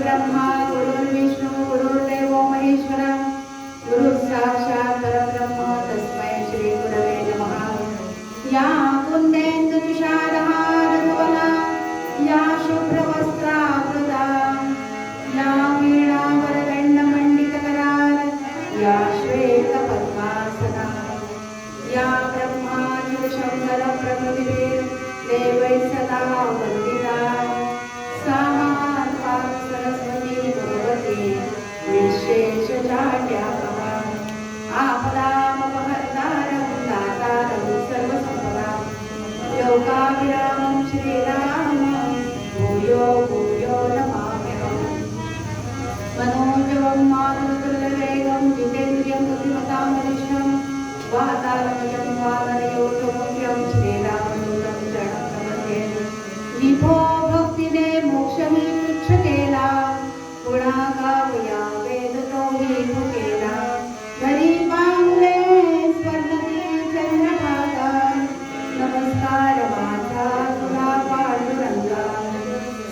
गुरुर्ब्रह्मा गुरुर्विष्णू गुरुर्देव महेश्वरा गुरु साक्षात परब्रह्म तस्मै श्री गुरवे नमः. या कुंदेंदु तुषारहार धवला या शुभ्रवस्त्रावृता या वीणावरदंड मंडितकरार या श्वेतपद्मासना या ब्रह्माच्युतशंकर प्रभृतिभिः देवैः सदा वन्दिता सा महात्मा सरस्वती भगवती विशेषजाड्यापः आपदामपहर्तारं दातारं सर्वसम्पदां लोकाभिरामं श्रीरामं भूयो भूयो नमाम्यहम्. मनोजवं मारुततुल्यवेगं जितेन्द्रियं बुद्धिमतां वरिष्ठं वातावरणं वानरयोगमुख्यं श्रीरामदूतं शरणं प्रपद्ये. विभो भक्तीने मोक्षही तुच्छ केला गुणागावया वेद तोही भुकेला घरी पांगले स्वर्णती चंद्रभागा नमस्कार माझा तुला पांडुरंगा.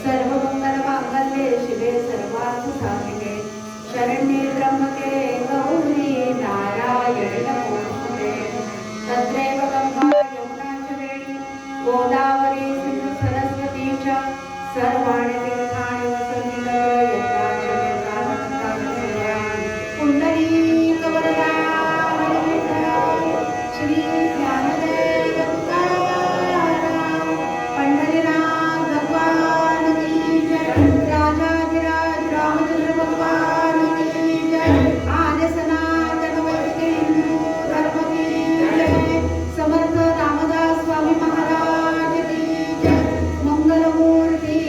सर्व मंगल मांगल्ये शिवे सर्वार्थ साधिके शरण्ये त्र्यंबके गौरी नारायणी नमोस्तुते. तत्रैव गंगा यमुना च वेणी गोदावरी सिंधु सरस्वती च सर्वाणि तीर्थानि वसन्ति तत्र यत्र पुंडरीकवरदा श्री ज्ञानदेव तुकाराम पंढरीनाथ भगवान की जय. राजाधिराज रामचंद्र भगवान की जय. आर्य सनातन वैदिक हिंदू धर्म की जय. समर्थ रामदास स्वामी महाराज की जय. मंगलमूर्ती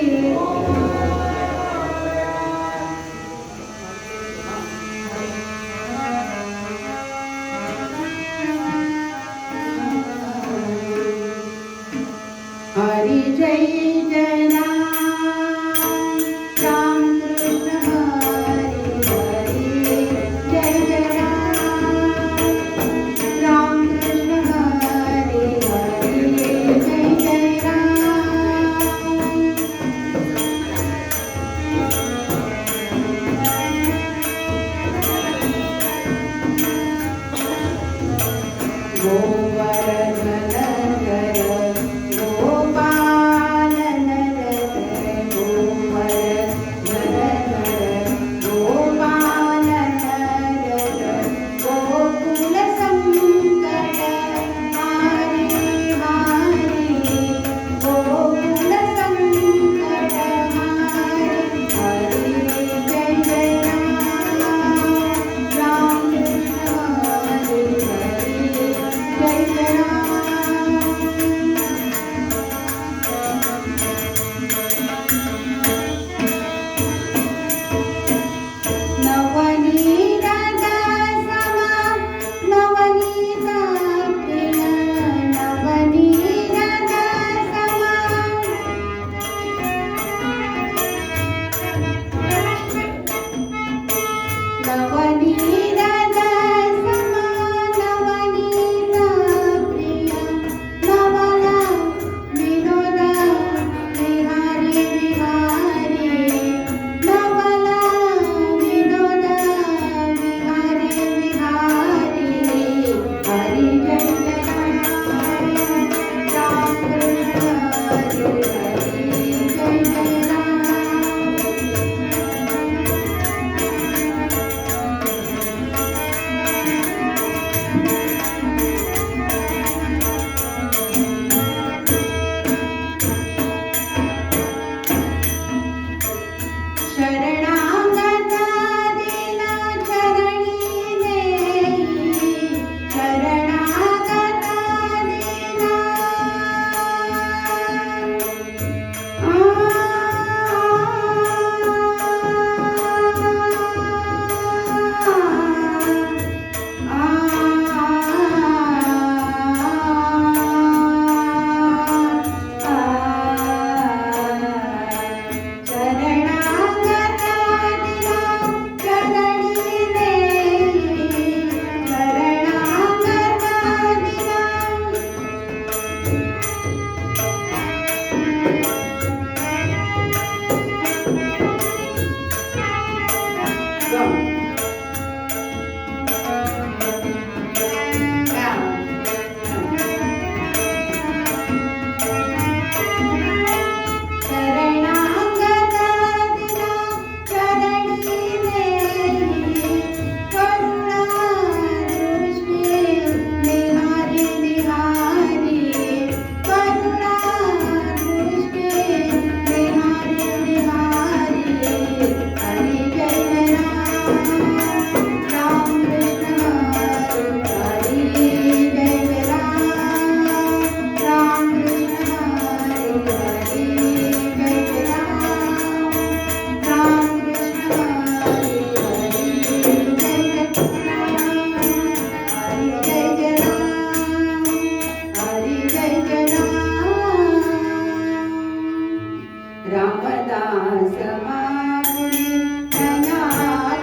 समागुणे दया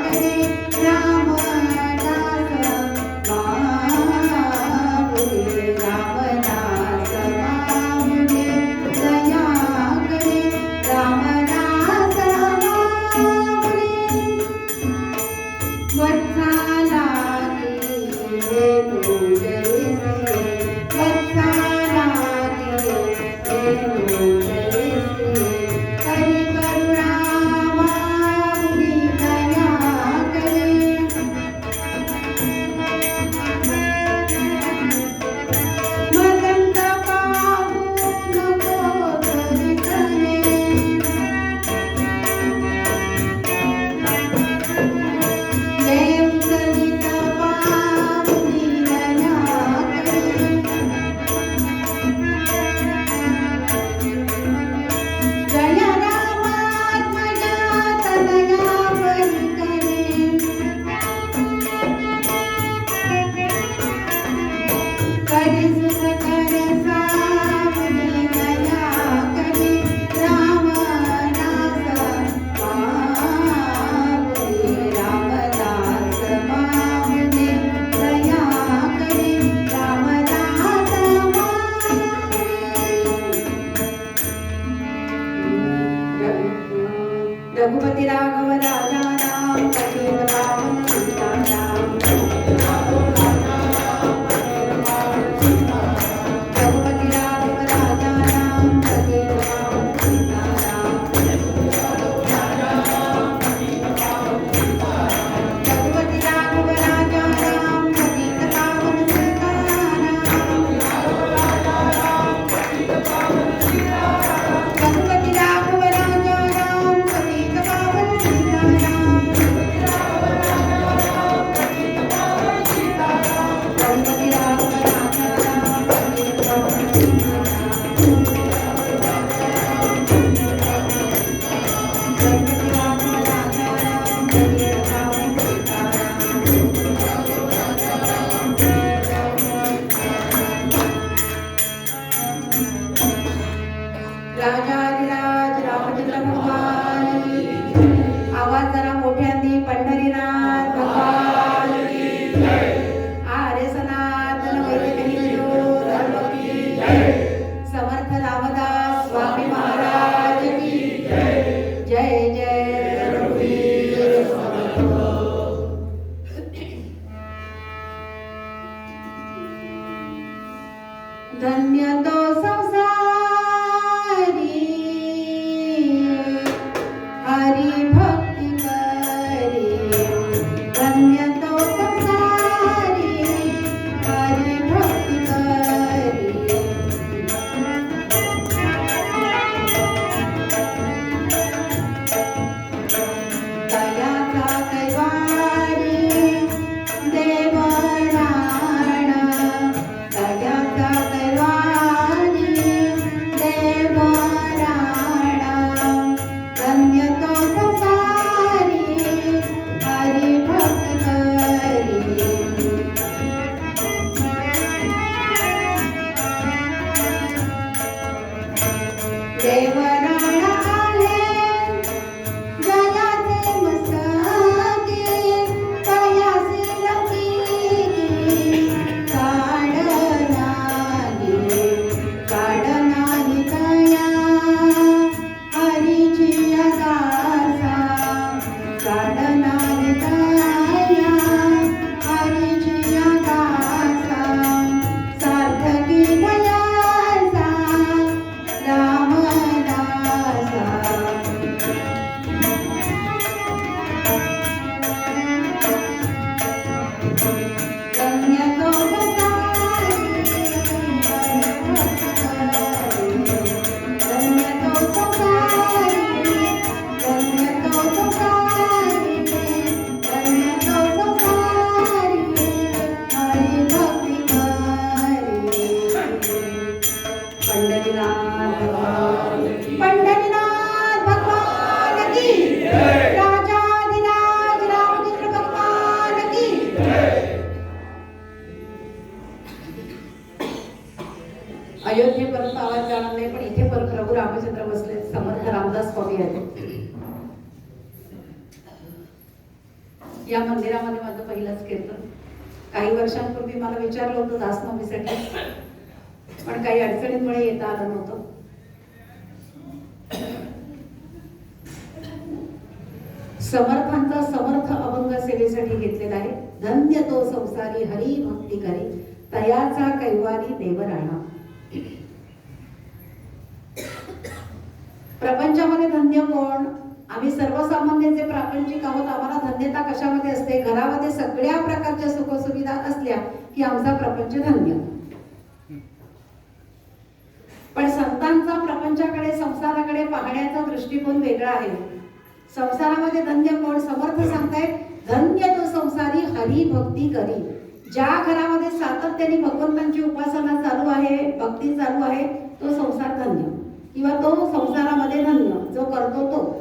करे रामदास मागुणे रामदास मागुणे दया करे रामदास मागुणे वत्साला गे जयसे वत्साला गे जयसे हरि करुणा मागुणी दया करे मदंत पाहू नको तरी करे देव सरित पाहुनी दया करे जय रामात्मजा तनया परी करे करी सुख कर सावनी दया करे रामदास मागुणे रामदास मागुणे दया करे रामदास मागुणे रघुपति राघव राजा राम पतित पावन सीताराम रघुपति राघव राजा राम पतित पावन सीताराम रघुपति राघव राजा राम पतित पावन सीताराम रघुपति राघव राजा राम पतित पावन सीताराम रघुपति राघव राजा राम पतित पावन रघुपति राघव राजा राम पतित पावन राजाधिराज रामचंद्र भगवान की आवाज जरा मोठ्यांनी पंढरीनाथ भगवान की आर्य सनातन वैदिक हिंदू धर्म की समर्थ रामदास स्वामी महाराज की जय जय रघुवीर समर्थ धन्य तो संसारी हरि भक्ति करे धन्य तो संसारी हरि भक्ति करे दयाचा कैवारी देवराण दयाचा कैवारी देवराण धन्य तो संसारी हरि भक्त करी देवराण आले जयाचे मस्तके कयासी लंबी काढनाही कया हरीची अगासा काढनाही कया हरीची अगासा सार्थकी भयासा रामदासा धन्य तो संसारी धन्य तो संसारी धन्य तो संसारी धन्य तो संसारी हरि भक्ति करे पंढरीनाथ भगवान की राजाधिराज रामचंद्र भगवान की अयोध्येपर्यंत आवाज जाणार नाही पण इथे पण प्रभू रामचंद्र बसले समर्थ रामदास स्वामी आहेत या मंदिरामध्ये माझं पहिलंच कीर्तन. काही वर्षांपूर्वी मला विचारलं होतं दासनवमीसाठी, पण काही अडचणींमुळे येता आलं नव्हतं. समर्थांचा समर्थ अभंग सेवेसाठी घेतलेला आहे. धन्य तो संसारी हरी भक्ती करी, तयाचा कैवारी देवराणा. प्रपंचामध्ये धन्य कोण? आम्ही सर्वसामान्य जे प्रापंचिक आहोत, आम्हाला धन्यता कशामध्ये असते? घरामध्ये सगळ्या प्रकारच्या सुखसुविधा असल्या की आमचा प्रपंच धन्य. पण संतांचा प्रपंचाकडे, संसाराकडे पाहण्याचा दृष्टिकोन वेगळा आहे. संसारामध्ये धन्य कोण? समर्थ सांगतायत, धन्य तो संसारी हरी भक्ती करी. ज्या घरामध्ये सातत्याने भगवंतांची उपासना चालू आहे, भक्ती चालू आहे, तो संसार धन्य, किंवा तो संसारामध्ये धन्य जो करतो तो.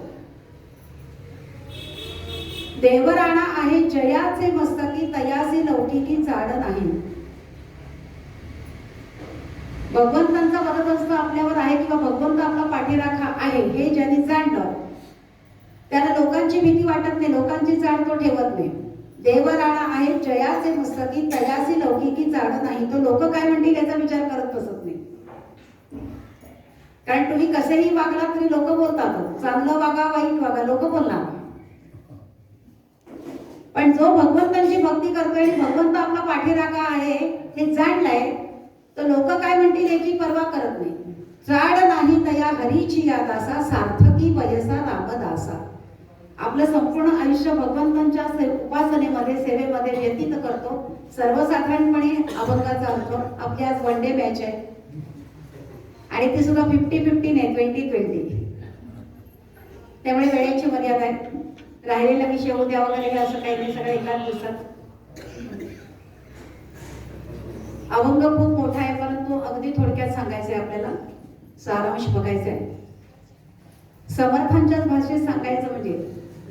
देवराणा आहे जयाचे मस्तकी, तयासी लौकिकी चाड नाही. भगवंतांचा वरदहस्त आपल्यावर आहे किंवा भगवंत आपला पाठीराखा आहे हे ज्यांनी जाणलं त्याला लोकांची भीती वाटत नाही, लोकांची चाड तो ठेवत नाही. देवराणा आहे जयाचे मस्तकी, तयासी लौकिकी चाड नाही. तो लोक काय म्हणतील याचा विचार करत बसत नाही. कारण तुम्ही कसेही वागलात तरी लोक बोलतात. चांगलं वागा, वाईट वागा, लोक बोलणार. पण जो भगवंतांची भक्ती करतोय आणि भगवंत आपला पाठीराखा आहे हे जाणलंय, तर लोक काय म्हणतील याची पर्वा करत नाही. चाड नाही तया हरीची या दासा, सार्थकी वयसा रामदासा. आपलं संपूर्ण आयुष्य भगवंतांच्या उपासनेमध्ये, सेवेमध्ये व्यतीत करतो. सर्वसाधारणपणे अभंगाचा अर्थ आपली आज वन डे मॅच आहे आणि ती सुद्धा 50-50 नाही, 20-20. त्यामुळे वेळेची मर्यादा आहे. राहिलेला विषय उद्या वगैरे असं काही नाही, सगळं एकाच दिवसात. अभंग खूप मोठा आहे, परंतु अगदी थोडक्यात सांगायचंय आपल्याला, सारांश बघायचा आहे. समर्थांच्याच भाषेत सांगायचं म्हणजे,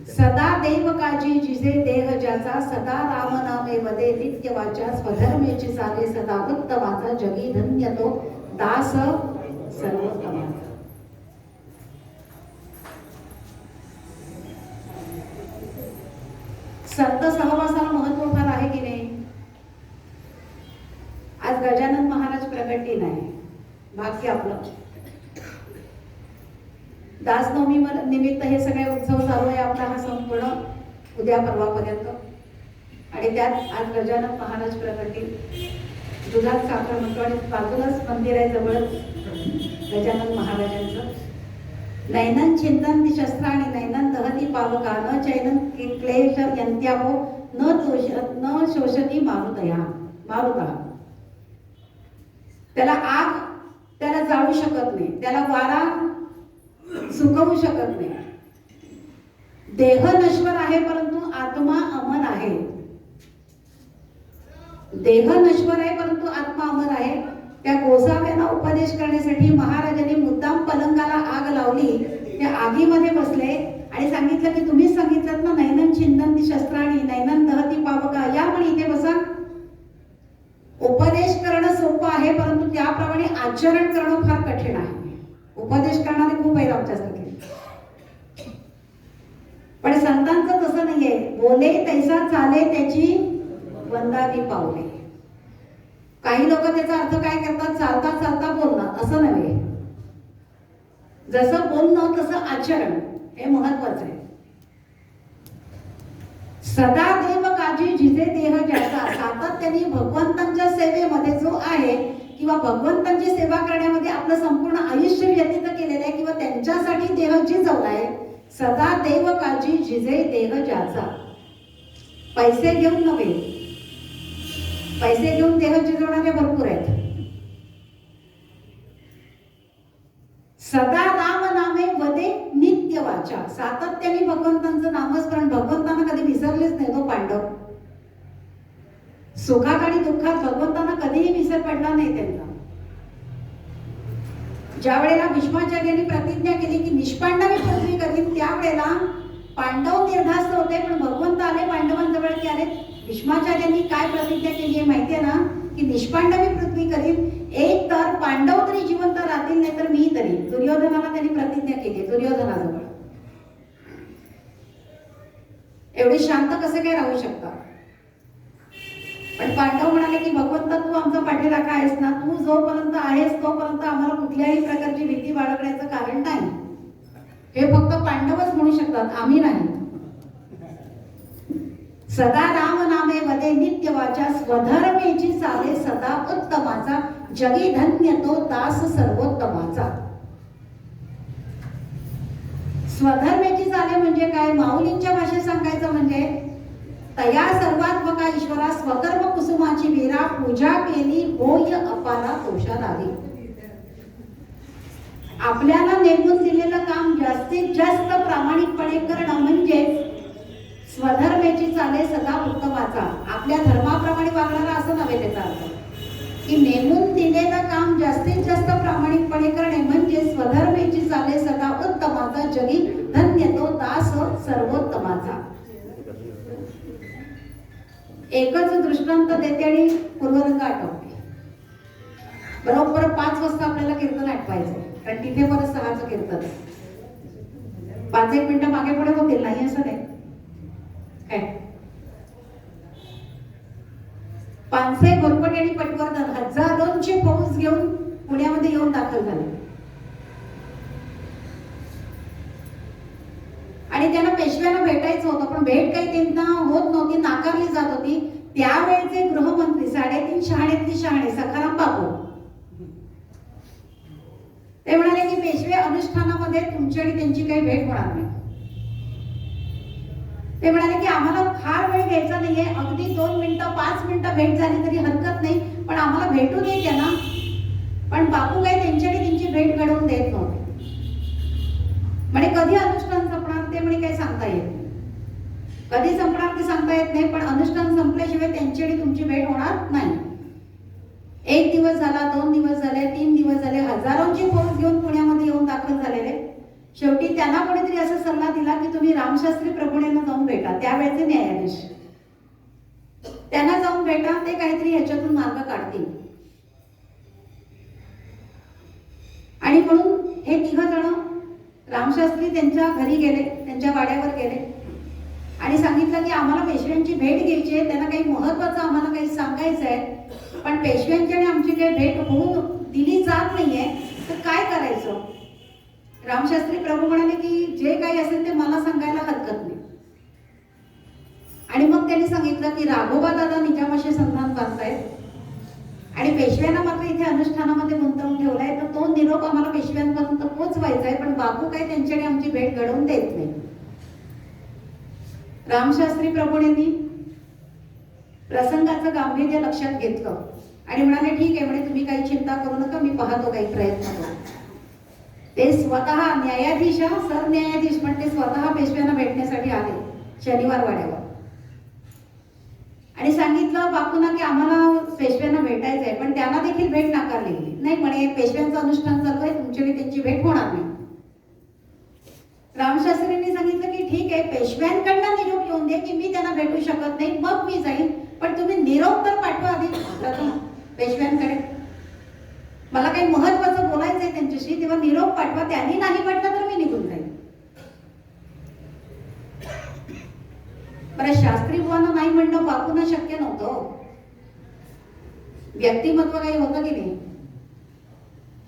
सदा देव काजी जिजे देह ज्याचा, सदा राम नामे वदे नित्य वाचा, स्वधर्मेची चाले सदा उत्तमाचा, जगी धन्य तो दास सर्वोत्तमाचा. संत सहवासाला महत्व फार आहे की नाही? आज गजानन महाराज प्रगट दिन आहे, भाग्य आपलं. दासनवमी निमित्त हे सगळे उत्सव चालू आहे आपला हा संपूर्ण उद्या परवापर्यंत. आणि त्यात आज गजानन महाराज प्रगट दिन. दुधात साखर म्हणतो आणि बाजूलाच मंदिर आहे जवळच गजानन महाराजांचं. नैनन चिंतन शस्त्राणी नैनन दहती पावका, न चैनन क्लेश यंत्याहो, न शोषती मारुतया मारुता. त्याला आग त्याला जाळू शकत नाही, त्याला वारा सुकवू शकत नाही. देह नश्वर आहे परंतु आत्मा अमर आहे. देह नश्वर आहे परंतु आत्मा अमर आहे. त्या गोसाव्यांना उपदेश करण्यासाठी महाराजांनी मुद्दाम पलंगाला आग लावली. त्या आगीमध्ये बसले आणि सांगितलं की तुम्हीच सांगितलं ना, नैनन छिंदंती शस्त्राणी नैनन दहती पावका, या पण इथे बसा. उपदेश करणं सोपं आहे परंतु त्याप्रमाणे आचरण करणं फार कठीण आहे. उपदेश करणारे खूप आहेत आमच्यासारखे, पण संतांचं तसं नाहीये. बोले तैसा चाले त्याची वंदावी पावले. काही लोक त्याचा अर्थ काय करतात, चालता चालता बोलणं, असं नव्हे. जसं बोलणं तसं आचरण हे महत्वाचं आहे. सदा देव काजी जिजे देह ज्याचा, सातत्याने भगवंतांच्या सेवेमध्ये जो आहे किंवा भगवंतांची सेवा करण्यामध्ये आपलं संपूर्ण आयुष्य व्यतीत केलेलं आहे किंवा त्यांच्यासाठी देह जिजवलाय. सदा देव काजी जिजे देह ज्याचा. पैसे घेऊन नव्हे, पैसे घेऊन देह जिजवणारे भरपूर आहेत. सदा राम नामे वदे नित्य वाचा. सातत्याने भगवंतांचं नामस्मरण, भगवंतांना कधी विसरलेच नाही तो पांडव. सुखात आणि दुःखात भगवंतांना कधीही विसर पडला नाही त्यांचा. ज्या वेळेला भीष्माचार्यांनी प्रतिज्ञा केली की निष्पांडवी पृथ्वी करीन, त्यावेळेला पांडव निर्धास्त होते, पण भगवंत आले पांडवांजवळ की आले. भीष्माचार्यांनी काय प्रतिज्ञा केली आहे माहितीये ना, की निष्पांडवी पृथ्वी करीन, एक तर पांडव तरी जिवंत राहतील नाही तर मी तरी. दुर्योधनाला त्यांनी प्रतिज्ञा केली दुर्योधनाजवळ. एवढे शांत कसे काय राहू शकतात? पण पांडव म्हणाले की भगवंता तू आमचा पाठीराखा आहेस ना, तू जोपर्यंत आहेस तोपर्यंत आम्हाला कुठल्याही प्रकारची भीती बाळगण्याचं कारण नाही. हे फक्त पांडवच म्हणू शकतात, आम्ही नाही. सदा राम नामे वदे नित्य वाचा, स्वधर्मेची चाले सदा उत्तमाचा, जगी धन्य तो दास सर्वोत्तमाचा. स्वधर्मेची चाले म्हणजे काय? माऊलींच्या भाषेत सांगायचं म्हणजे तया सर्वात्मका ईश्वरा स्वकर्म कुसुमाची वीरा, पूजा केली होय अपारा तोषारावी. आपल्याला नेमून दिलेलं काम जास्तीत जास्त प्रामाणिकपणे करणं म्हणजे स्वधर्मेची चाले सदा उत्तमाचा. आपल्या धर्माप्रमाणे वागणारा असं नव्हे त्याचा अर्थ, की नेमून दिलेलं काम जास्तीत जास्त प्रामाणिकपणे करणे म्हणजे स्वधर्मेची चाले सदा उत्तमाचा, जगी धन्य तो दास सर्वोत्तमाचा. एकच दृष्टांत देते आणि पूर्वरंग आठवते. बरोबर 5 वाजता आपल्याला कीर्तन आठवायचं, कारण तिथे परत 6चं कीर्तन. 5-1 मिनिटं मागे पुढे होतील, नाही असं नाही काय. पानसे, घोरपटे आणि पटवर्धन हजारोंची फौज घेऊन पुण्यामध्ये येऊन दाखल झाले आणि त्यांना पेशव्यांना भेटायचं होतं, पण भेट काही त्यांना होत नव्हती, नाकारली जात होती. त्यावेळेचे गृहमंत्री 3.5 शहाण्यातली शहाणे सखाराम बापू ते म्हणाले की पेशवे अनुष्ठानामध्ये तुमची आणि त्यांची काही भेट होणार नाही. ते म्हणाले की आम्हाला फार वेळ घ्यायचा नाहीये, अगदी 2 मिनिटं 5 मिनिटं भेट झाली तरी हरकत नाही, पण आम्हाला भेटू दे त्यांना. पण बापू काही त्यांची आणि त्यांची भेट घडवून देत नव्हते. म्हणे कधी अनुष्ठान संपणार ते म्हणे काही सांगता येत नाही, कधी संपणार ते सांगता येत नाही, पण अनुष्ठान संपल्याशिवाय त्यांची आणि तुमची भेट होणार नाही. 1 दिवस झाला, 2 दिवस झाले, 3 दिवस झाले, हजारोंची फौज घेऊन पुण्यामध्ये येऊन दाखल झालेले. शेवटी त्यांना कोणीतरी असा सल्ला दिला की तुम्ही रामशास्त्री प्रभूंना जाऊन भेटा, त्यावेळेचे न्यायाधीश. त्यांना जाऊन भेटा, ते काहीतरी ह्याच्यातून मार्ग काढतील. आणि म्हणून हे 3 जण रामशास्त्री त्यांच्या घरी गेले, त्यांच्या वाड्यावर गेले आणि सांगितलं की आम्हाला पेशव्यांची भेट घ्यायची आहे, त्यांना काही महत्वाचं आम्हाला काही सांगायचं आहे, पण पेशव्यांची आणि आमची काही भेट होऊन दिली जात नाहीये, तर काय करायचं? रामशास्त्री प्रभू म्हणाले की जे काही असेल ते मला सांगायला हरकत नाही. आणि मग त्यांनी सांगितलं की राघोबा दादा निजामाशी संधान बांधतायत आणि पेशव्यांना मात्र इथे अनुष्ठानामध्ये गुंतवून ठेवलाय, तर तो निरोप आम्हाला पेशव्यांपर्यंत पोहोचवायचा आहे, पण बापू काही त्यांच्याने आमची भेट घडवून देत नाही. रामशास्त्री प्रभूंनी प्रसंगाचं गांभीर्य लक्षात घेतलं आणि म्हणाले ठीक आहे, म्हणे तुम्ही काही चिंता करू नका, मी पाहतो काही प्रयत्न करू. ते स्वतः न्यायाधीश, सरन्यायाधीश, पण ते स्वतः पेशव्यांना भेटण्यासाठी आले शनिवार वाड्यावर आणि सांगितलं बापूंना की आम्हाला पेशव्यांना भेटायचं आहे, पण त्यांना देखील भेट नाकारली गेली. नाही म्हणे पेशव्यांचं अनुष्ठान चालू आहे, तुमची त्यांची भेट होणार नाही. रामशास्त्रींनी सांगितलं की ठीक आहे, पेशव्यांकडनं निरोप येऊन दे की मी त्यांना भेटू शकत नाही, मग मी जाईन, पण तुम्ही निरोप तर पाठवा आधी प्रथम पेशव्यांकडे, मला काही महत्वाचं बोलायचं आहे त्यांच्याशी, तेव्हा निरोप पाठवा. त्यांनी नाही पाठवा तर मी निघून जाईन. बरं, शास्त्री बुवांना नाही म्हणणं बापूंना शक्य नव्हतं, व्यक्तिमत्व काही होतं की नाही.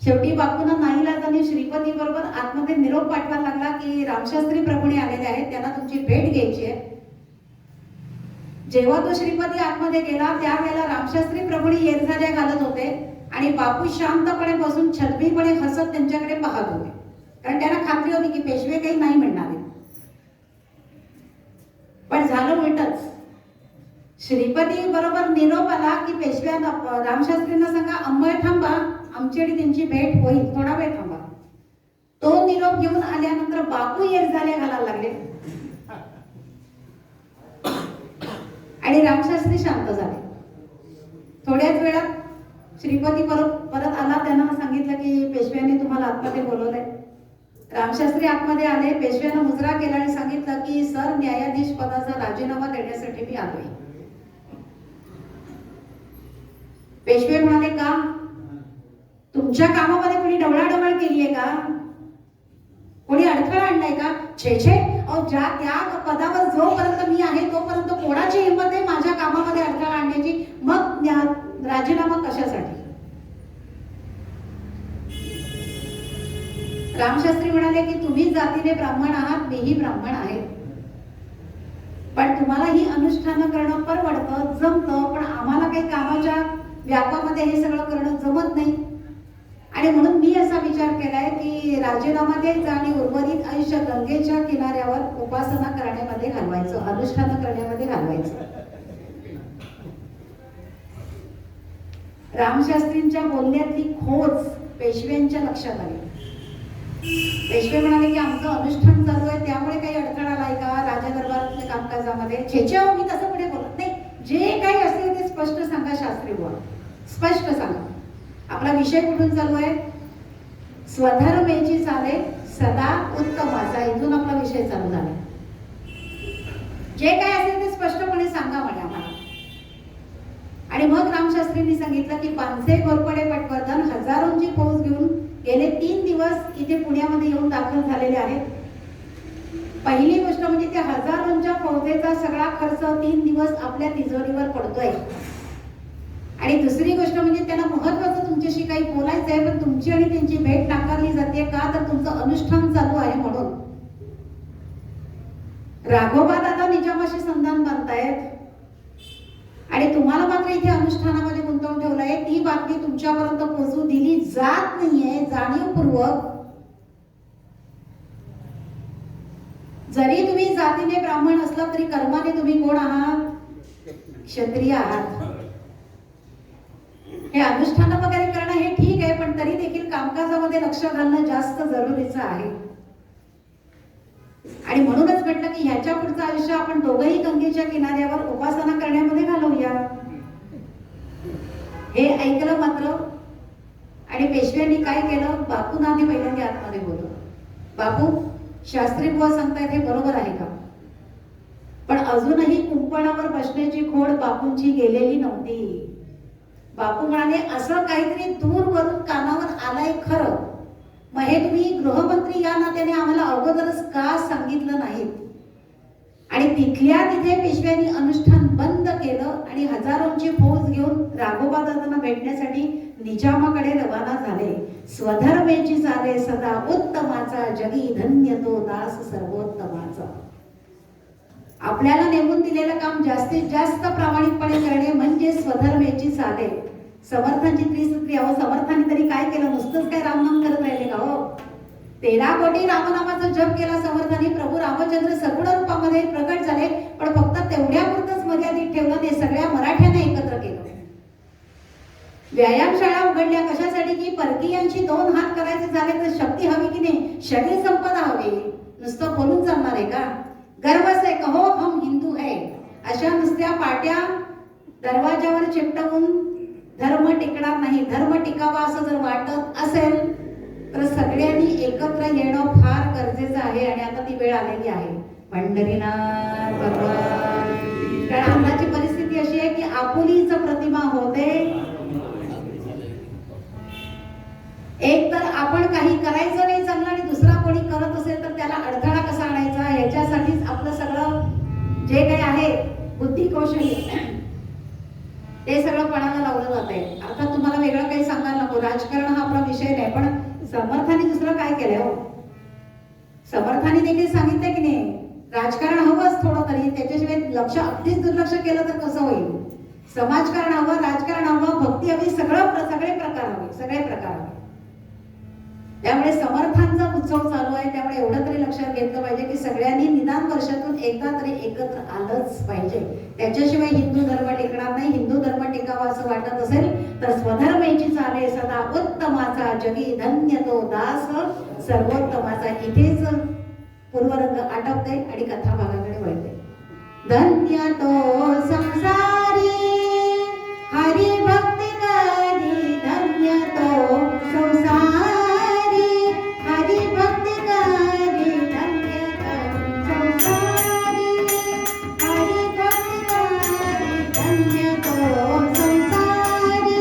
शेवटी बापूंना नाईलाजाने श्रीपती बरोबर आतमध्ये निरोप पाठवायला लागला की रामशास्त्री प्रभूने आलेले आहेत, त्यांना तुमची भेट घ्यायची आहे. जेव्हा तो श्रीपती आतमध्ये गेला त्यावेळेला रामशास्त्री प्रभूने येरझाऱ्या घालत होते आणि बापू शांतपणे बसून छलबीपणे हसत त्यांच्याकडे पाहत होते, कारण त्यांना खात्री होती की पेशवे काही नाही म्हणणार. पण झालं उलटच. श्रीपती बरोबर निरोप आला की पेशव्यांना रामशास्त्रींना सांगा अंमळ थांबा, आमची आणि त्यांची भेट होईल, थोडा वेळ थांबा. तो निरोप घेऊन आल्यानंतर बापू येरझाऱ्या घालायला लागले आणि रामशास्त्री शांत झाले. थोड्याच वेळात श्रीपती परत आला, त्यांना सांगितलं की पेशव्यांनी तुम्हाला आतमध्ये बोलवलंय. रामशास्त्री आतमध्ये आले, पेशव्यांना मुजरा केला आणि सांगितलं की सर न्यायाधीश पदाचा राजीनामा देण्यासाठी मी आलोय. पेशवे म्हणाले का? तुमच्या कामामध्ये कोणी ढवळाढवळ केलीये का? कोणी अडथळा आणलाय का? छे छे, अहो ज्या त्या पदावर जोपर्यंत मी आहे तोपर्यंत कोणाची हिंमत आहे माझ्या कामामध्ये अडथळा आणण्याची? मग राजीनामा कशासाठी? रामशास्त्री म्हणाले की तुम्ही जातीने ब्राह्मण आहात, मीही ब्राह्मण आहे, पण तुम्हाला ही अनुष्ठानं करणं परवडतं, जमतं, पण आम्हाला काही कामाच्या व्यापामध्ये हे सगळं करणं जमत नाही. आणि म्हणून मी असा विचार केलाय की राजीनामा द्यायचा आणि उर्वरित आयुष्य गंगेच्या किनाऱ्यावर उपासना करण्यामध्ये घालवायचं, अनुष्ठानं करण्यामध्ये घालवायचं. रामशास्त्रींच्या बोलण्यातली खोच पेशव्यांच्या लक्षात आली. पेशवे म्हणाले की आमचं अनुष्ठान चालू आहे त्यामुळे काही अडथळा आलाय का राजा दरबारातल्या कामकाजामध्ये? छेच्या, मी तसं पुढे बोलत नाही. जे काही असेल ते स्पष्ट सांगा शास्त्री बुवा, स्पष्ट सांगा. आपला विषय कुठून चालू आहे? स्वधर्मेची चाले सदा उत्तमाचा, इथून आपला विषय चालू झाला. जे काय असेल ते स्पष्टपणे सांगा म्हणे आम्हाला. आणि मग रामशास्त्रींनी सांगितलं की पानसे घोरपडे पटवर्धन हजारोंची फौज घेऊन गेले 3 दिवस इथे पुण्यामध्ये येऊन दाखल झालेले आहेत. पहिली गोष्ट म्हणजे त्या हजारोंच्या फौजेचा सगळा खर्च 3 दिवस आपल्या तिजोरीवर पडतोय. आणि दुसरी गोष्ट म्हणजे त्यांना महत्वाचं तुमच्याशी काही बोलायचं आहे, पण तुमची आणि त्यांची भेट नाकारली जाते का? तर तुमचं अनुष्ठान चालू आहे म्हणून. राघोबा दादा निजामाशी संधान बांधतायत आणि तुम्हाला मात्र इथे अनुष्ठानामध्ये गुंतवून ठेवलंय. ती बातमी तुमच्यापर्यंत पोहोचू दिली जात नाहीये जाणीवपूर्वक. जरी तुम्ही जातीने ब्राह्मण असला तरी कर्माने तुम्ही कोण आहात? क्षत्रिय आहात. हे अनुष्ठान वगैरे करणं हे ठीक आहे, पण तरी देखील कामकाजामध्ये लक्ष घालणं जास्त जरुरीचं आहे. आणि म्हणूनच म्हटलं की ह्याच्या पुढचं आयुष्य आपण दोघंही गंगेच्या किनाऱ्यावर उपासना करण्यामध्ये घालवूया. हे ऐकलं मात्र. आणि पेशव्यांनी काय केलं? बापूंना आधी पहिल्यांदा आतमध्ये बोलवलं. बापू, शास्त्री बुवा सांगतायत हे बरोबर आहे का? पण अजूनही कुंपणावर बसण्याची खोड बापूंची गेलेली नव्हती. बापू म्हणाले असं काहीतरी दूरवरून कानावर आलंय खरं, मग हे तुम्ही गृहमंत्री या नात्याने आम्हाला अगोदरच का सांगितलं नाहीत? आणि तिथल्या तिथे पेशव्यांनी अनुष्ठान बंद केलं आणि हजारोंची फौज घेऊन राघोबा दादांना भेटण्यासाठी निजामाकडे रवाना झाले. स्वधर्मेची चाले सदा उत्तमाचा, जगी धन्य तो दास सर्वोत्तमाचा. आपल्याला नेमून दिलेलं काम जास्तीत जास्त प्रामाणिकपणे करणे म्हणजे स्वधर्मेची चाले. समर्थांची त्रिसूत्री, अहो समर्थांनी तरी काय केलं? नुसतंच काय रामनाम करत राहिले का? हो, 13 कोटी रामनामाचा जप केला समर्थांनी. प्रभू रामचंद्र सगुण रूपामध्ये प्रकट झाले, पण फक्त तेवढ्यापुरतच मर्यादित ठेवलं. ते सगळ्या मराठ्यांना एकत्र केलं. व्यायामशाळा उघडल्या कशासाठी? की परकीयांची 2 हात करायचे झाले तर शक्ती हवी की नाही? शरीर संपदा हवी. नुसतं बोलून चालणार आहे का? गर्व से कहो हम हिंदू है, अशा नुसत्या पाट्या दरवाजावर चिकटवून धर्म टिकणार नाही. धर्म टिकावा असं जर वाटत असेल तर सगळ्यांनी एकत्र येणं फार गरजेचं आहे. आणि आता ती वेळ आलेली आहे. पंढरीनाथ भगवान. कारण आताची परिस्थिती अशी आहे की आपुलीच प्रतिमा होते. एक तर आपण काही करायचं नाही चांगलं आणि दुसरा कोणी करत असेल तर त्याला अडथळा कसा आणायचा, याच्यासाठीच आपलं सगळं जे काही आहे बुद्धी कौशल्य ते सगळं पणाला लावलं जात आहे. अर्थात तुम्हाला वेगळं काही सांगायला नको, राजकारण हा आपला विषय नाही. पण समर्थांनी दुसरं काय केलंय? हो, समर्थांनी देखील सांगितलं की नाही राजकारण हवंच थोडं तरी, त्याच्याशिवाय लक्ष अगदीच दुर्लक्ष केलं तर कसं होईल? समाजकारण हवं, राजकारण हवं, भक्ती हवी, सगळे प्रकार हवे, सगळे प्रकार हवे. त्यामुळे समर्थांचा उत्सव चालू आहे. त्यामुळे एवढं तरी लक्षात घेतलं पाहिजे की सगळ्यांनी निदान वर्षातून एकदा तरी एकत्र आलंच पाहिजे. त्याच्याशिवाय हिंदू धर्म टिकणार नाही. हिंदू धर्म टिकावा असं वाटत असेल तर स्वधर्मेची चाले सदा उत्तमाचा, जगी धन्य तो दास सर्वोत्तमाचा. इथेच पूर्वरंग आटपते आणि कथा भागाकडे वळते. धन्य तो संसारी हरी भक्ती करी, धन्य तो संसारी हरी भक्ती करी, धन्य तो संसारी हरी भक्ती करी, धन्य तो संसारी.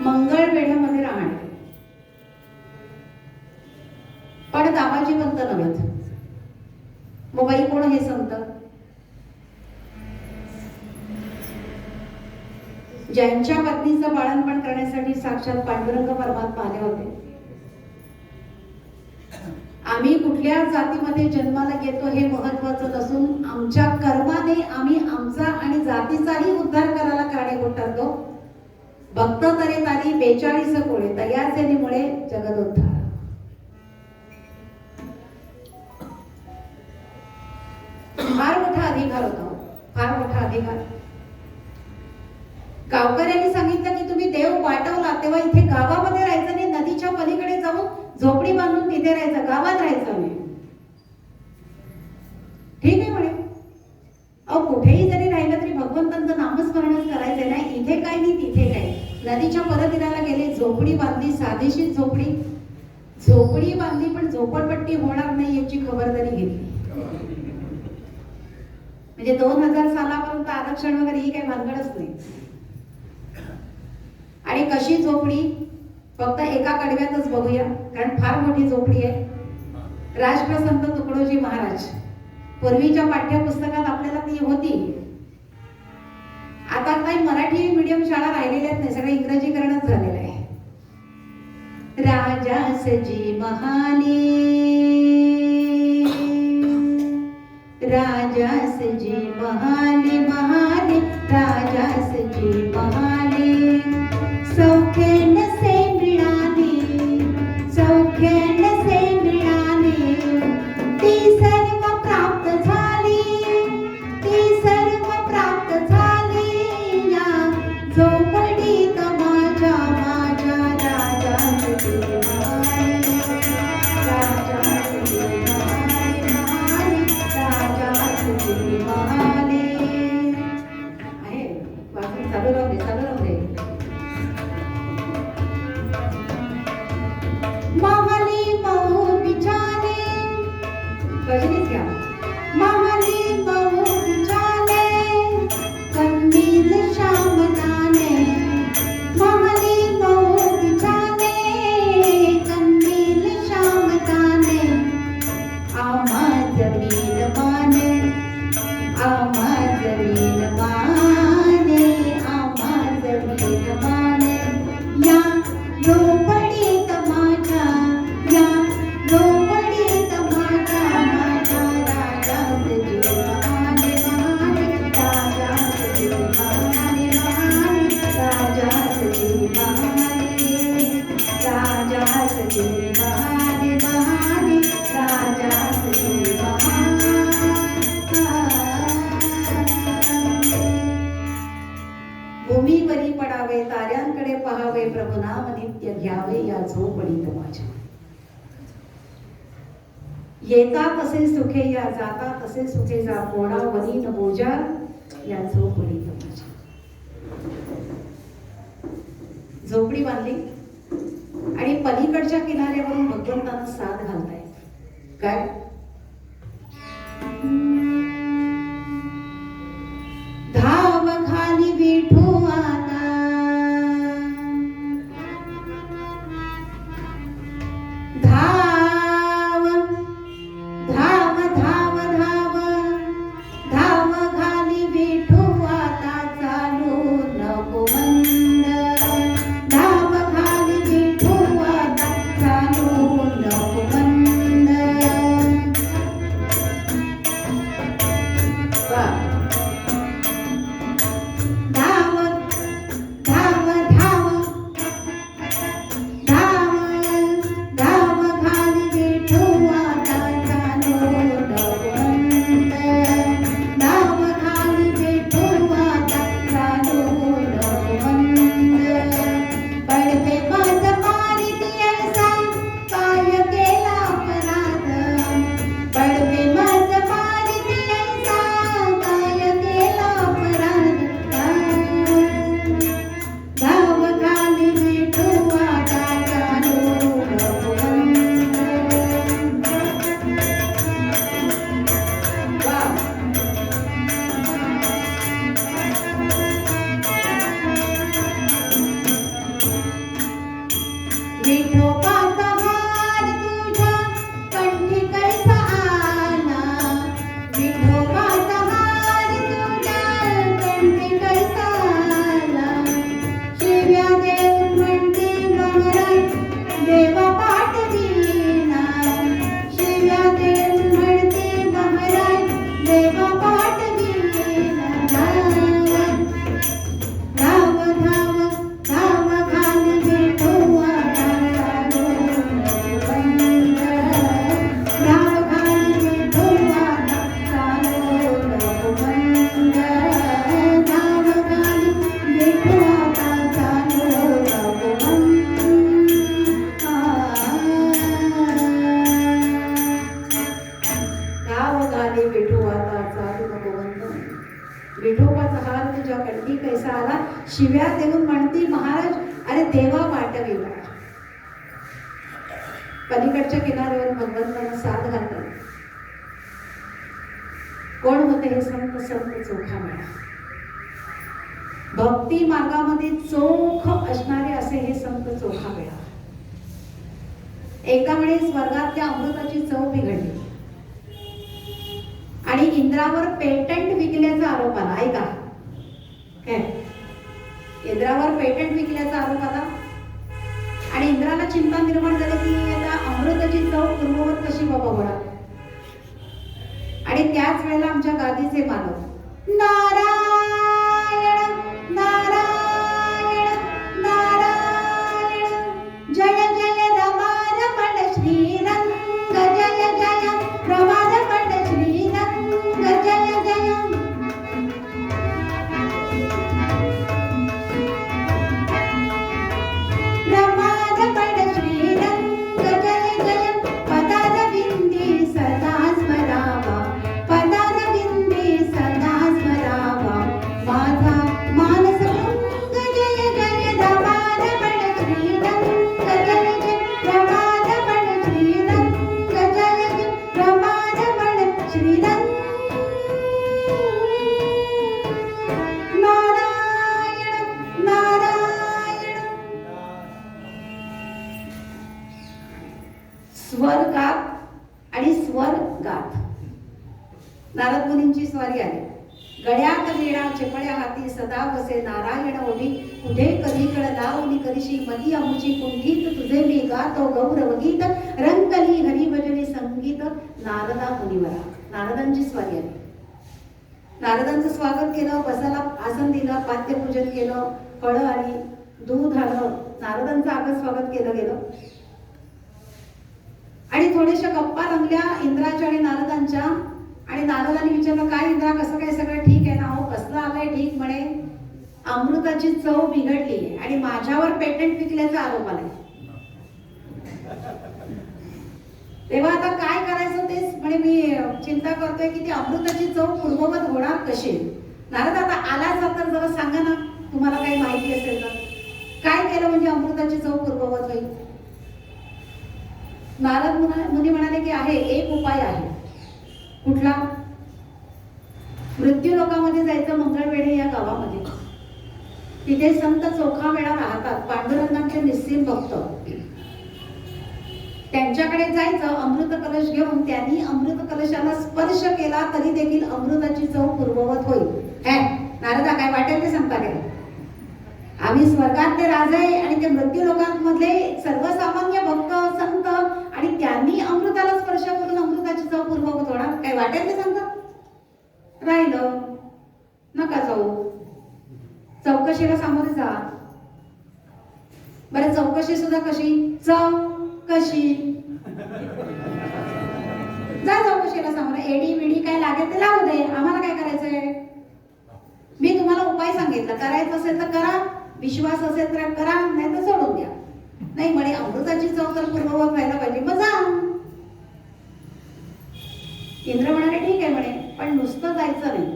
मंगळवेढ्यामध्ये राहणे, पण दामाजी पंत नव्हेत. मग बाई कोण हे संत? ज्यांच्या पत्नीचं बाळंतपण करण्यासाठी साक्षात पांडुरंग परमात्मा आले होते. आम्ही कुठल्या जातीमध्ये जन्माला येतो हे महत्वाचं नसून आमच्या कर्माने आम्ही आमचा आणि जातीचाही उद्धार करायला कारणीभूत ठरतो. भक्त तरी तारी 42 कोळे तयाचे निमुळे जगदोद्धार. फार मोठा अधिकार होता, फार मोठा अधिकार. गावकऱ्यांनी सांगितलं की तुम्ही देव वाटवला तेव्हा इथे गावामध्ये राहायचं नाही, नदीच्या पलीकडे जाऊन झोपडी बांधून तिथे राहायचं, गावात राहायचं नाही. ठीक आहे म्हणे. अहो कुठेही जरी राहिलं तरी भगवंतांचं नामस्मरणच करायचंय ना. इथे काय नाही तिथे काय. नदीच्या परतीराला गेले, झोपडी बांधली, साधीशी झोपडी. झोपडी बांधली पण झोपडपट्टी होणार नाही याची खबरदारी घेतली. म्हणजे 2000 सालापर्यंत आरक्षण वगैरे ही काही भानगडच नाही. आणि कशी झोपडी फक्त एका कडव्यातच बघूया, कारण फार मोठी झोपडी आहे. राष्ट्रसंत तुकडोजी महाराज पूर्वीच्या पाठ्यपुस्तकात आपल्याला ती होती. आता काही मराठी मीडियम शाळा राहिलेल्याच नाही, सगळं इंग्रजीकरणच झालेलं आहे. राजासजी महाले, राजासजी महाले महाले, राजासजी महाले. सौख्यान से मिळाले, सौख्यान से मिळाले, ती सर्व प्राप्त झाली, ती सर्व प्राप्त झाली. या झोपडीत माझ्या माझ्या राजासजी महाले, राजासजी महाले महाले, राजासजी महाले. आहे वाचून चालू राहू दे, चालू राहू दे. महाली बहु बिचारे, भजनीच घ्या. महाली बहु बिचारे, कंदील श्यामदाने. महाली बहु बिचारे, कंदील श्यामदाने. आम्हा जमीन माने, आम्हा जमीन माने, आम्हा जमीन माने. या झोपडीत माझ्या, या झोपडीत माझ्या माझ्या राजासजी महाले महाले, राजासजी महाले महाले, राजासजी महाले, राजासजी महाले महाले, राजासजी महाले. भूमीवरी पडावे, ताऱ्यांकडे पहावे, प्रभुनाम नित्य घ्यावे या झोपडीत माझ्या. येता तसे सुखे या, जाता तसे सुखे जा, कोणा वनी न बोजा या झोपडीत माझ्या. झोपडी बांधली आणि पलीकडच्या किनाऱ्यावरून भगवंतांना साथ घालतायत. काय धाव खाली विठू आता, धाव धाव धाव धाव धाव खाली विठू आता, चालू नको मंद. धाव खाली विठू आता, चालू नको मंद. वा. धाव धाव धाव धाव धाव खाली विठू आता, चालू नको मंद. धाव खाली विठू आता, चालू नको मंद. पडवे माझ पारिती ऐसा, काय केला अपराध. पडवे माझ पारिती ऐसा, काय केला अपराध. धाव खाली विठू आता, चालू नको मंद. वा. विठोबाचा हार तुझ्या कंठी कैसा आला, विठोबाचा हार तुझ्या कंठी कैसा आला. शिव्या देऊन म्हणते महाराज देवा पाठविना, शिव्या देऊन म्हणते महाराज देवा पाठविना. धाव धाव धाव खाली विठू आता, चालू नको मंद. धाव खाली विठू आता, चालू नको मंद. धाव खाली विठू आता, चालू नको मंद. धाव खाली विठू आता, चालू नको मंद. विठोबाचा हार तुझ्या कंठी कैसा आला, शिव्या देऊन म्हणती महाराज अरे देवा पाठविला. पलीकडच्या किनाऱ्यावर भगवंतांना साथ घालतात. कोण होते हे संत? संत चोखामेळा. भक्ती मार्गामध्ये चोख असणारे असे हे संत चोखामेळा. एका वेळेस स्वर्गातल्या अमृताची चव बिघडली आणि इंद्रावर पेटंट विकल्याचा आरोप आला. ऐका काय, इंद्रावर पेटंट विकल्याचा आरोप आला आणि इंद्राला चिंता निर्माण झाली की आता अमृताची चव पूर्ववत कशी बाबा होणार. आणि त्याच वेळेला आमच्या गादीचे मानव नारायण नारायण नारायण जय जय रमारमण श्रीरंग जय जय रमारमण श्रीरंग जय जय रमारमण श्रीरंग जय जय पदारविंदी सदा स्मरावा पदारविंदी सदा स्मरावा माझा मानसभंग जय जय रमारमण श्रीरंग जय जय रमारमण श्रीरंग जय जय रमारमण श्रीरंग नारायण नारायण. स्वर्गात आणि स्वर्गात नारद मुनींची स्वारी आली. गळ्यात वीणा चिपळ्या हाती सदा बसे नारायण ओढी कुठे कधी कळ लावणी करशी मती अमुची कुंठीत तुझे मी गातो गौरव गीत रंगली हरिभजनी संगीत नारदा मुनिवरा. नारदांची स्वारी आली. नारदांचं स्वागत केलं, बसायला आसन दिलं, पाद्यपूजन केलं, फळं आली, दूध आलं, नारदांचं आगत स्वागत केलं गेलं आणि थोड्याशा गप्पा रंगल्या इंद्राच्या आणि नारदांच्या. आणि नारदांनी विचारलं काय इंद्रा कसं काय सगळं ठीक आहे ना. हो कसलं आलंय ठीक म्हणे अमृताची चव बिघडली आणि माझ्यावर पेटंट विकल्याचा आरोप आलाय. तेव्हा आता काय करायचं तेच म्हणे मी चिंता करतोय की ती अमृताची चव पूर्ववत होणार कशी. नारद आता आलाच तर जरा सांगा ना तुम्हाला काही माहिती असेल तर काय केलं म्हणजे अमृताची चव पूर्ववत होईल. नारद मुनी म्हणाले की आहे एक उपाय आहे. कुठला. मृत्यू लोकामध्ये जायचं मंगळवेढे या गावामध्ये. तिथे संत चोखामेळा राहतात पांडुरंगांचे निस्सीम भक्त. त्यांच्याकडे जायचं अमृत कलश घेऊन. त्यांनी अमृत कलशाला स्पर्श केला तरी देखील अमृताची चव पूर्ववत होईल. नारदा काय वाटेल ते सांगता काय. आम्ही स्वर्गातले राजे आणि ते मृत्यू लोकांमधले सर्वसामान्य भक्त संत आणि त्यांनी अमृताला स्पर्श करून अमृताची चव पूर्ववत होणार काय वाटेल ते सांगता. राहिलं नका जाऊ, चौकशीला सामोरे जा. बरं चौकशी सुद्धा कशी. चव कशी जा चौकशीला सामोरे. एडी विडी काय लागेल ते लावू दे, आम्हाला काय करायचंय. मी तुम्हाला उपाय सांगितला, करायचं असेल तर करा, विश्वास असेल तर करा, नाही तर सोडून द्या. नाही म्हणे अमृताची चव तर पूर्ववत व्हायला पाहिजे, मग जा. इंद्र म्हणाले ठीक आहे म्हणे, पण नुसतं जायचं नाही.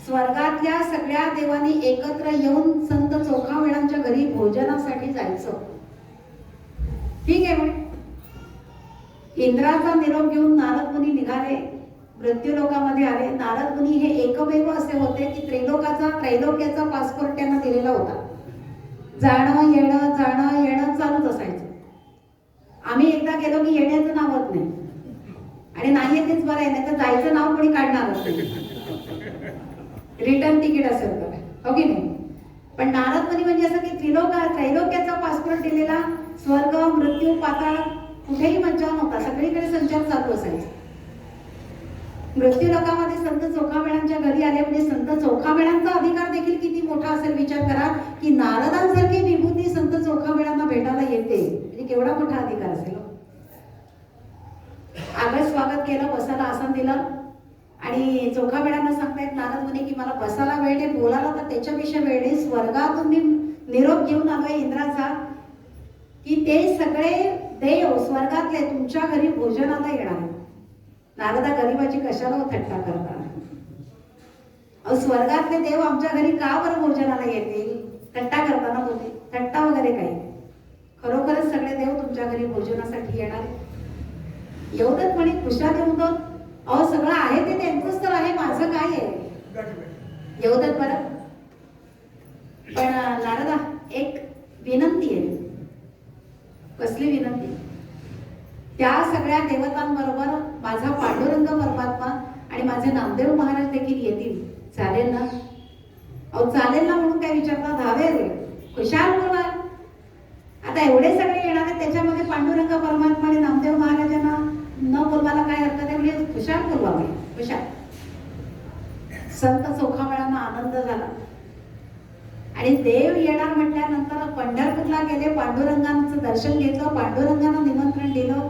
स्वर्गातल्या सगळ्या देवांनी एकत्र येऊन संत चोखामेळांच्या घरी भोजनासाठी जायचं. ठीक आहे म्हणे. इंद्राचा निरोप घेऊन नारद मुनी निघाले, मृत्यू लोकामध्ये आले. नारद मुनी हे एकमेव असे होते की त्रैलोक्याचा पासपोर्ट त्यांना दिलेला होता. जाणं येणं चालूच असायचं. आम्ही एकदा गेलो की येण्याचं नावच नाही आणि नाही तेच बरं आहे, नाही तर जायचं नाव कोणी काढणारच नाही. रिटर्न तिकीट असेल तर हो की नाही. पण नारद मुनी म्हणजे असं की त्रैलोक्याचा पासपोर्ट दिलेला. स्वर्ग मृत्यू पाताळ कुठेही मज्जा नव्हता, सगळीकडे संचार चालू असायचा. मृत्यू लोकामध्ये संत चोखामेळांच्या घरी आले म्हणजे संत चोखामेळांचा अधिकार देखील किती मोठा असेल विचार करा की नारदांसारखी विभूती संत चोखामेळांना भेटायला येते म्हणजे केवढा मोठा अधिकार असेल. आगळ स्वागत केलं, बसायला आसन दिलं आणि चोखामेळांना सांगतायत नारद मुनी की मला बसायला वेळ नाही, बोलायला तर त्याच्यापेक्षा वेळ नाही. स्वर्गातून मी निरोप घेऊन आलोय इंद्राचा की ते सगळे देव स्वर्गातले तुमच्या घरी भोजनाला येणार. नारदा गरिबाची कशाला थट्टा करतात. स्वर्गातले देव आमच्या घरी का बरं भोजनाला येतील. थट्टा करताना बोलते, थट्टा वगैरे काही. खरोखरच सगळे देव तुमच्या घरी भोजनासाठी येणार. एवढंच म्हणे खुशाल एवढं. अहो सगळं आहे ते त्यांचंच तर आहे, माझं काय आहे. एवढंच बरं. पण नारदा एक विनंती आहे. कसली विनंती. त्या सगळ्या देवतांबरोबर माझा पांडुरंग परमात्मा आणि माझे नामदेव महाराज देखील येतील, चालेल ना? अहो चालेल ना म्हणून काय विचारता, धावेल खुशाल बोला. आता एवढे सगळे येणार आहेत, त्याच्यामध्ये पांडुरंग परमात्मा आणि नामदेव महाराजांना न बोलवायला काय हरकत आहे? म्हणजे खुशाल बोलवावे, खुशाल. संत चोखामेळांना आनंद झाला आणि देव येणार म्हटल्यानंतर पंढरपूरला गेले, पांडुरंगांचं दर्शन घेतलं, पांडुरंगांना निमंत्रण दिलं,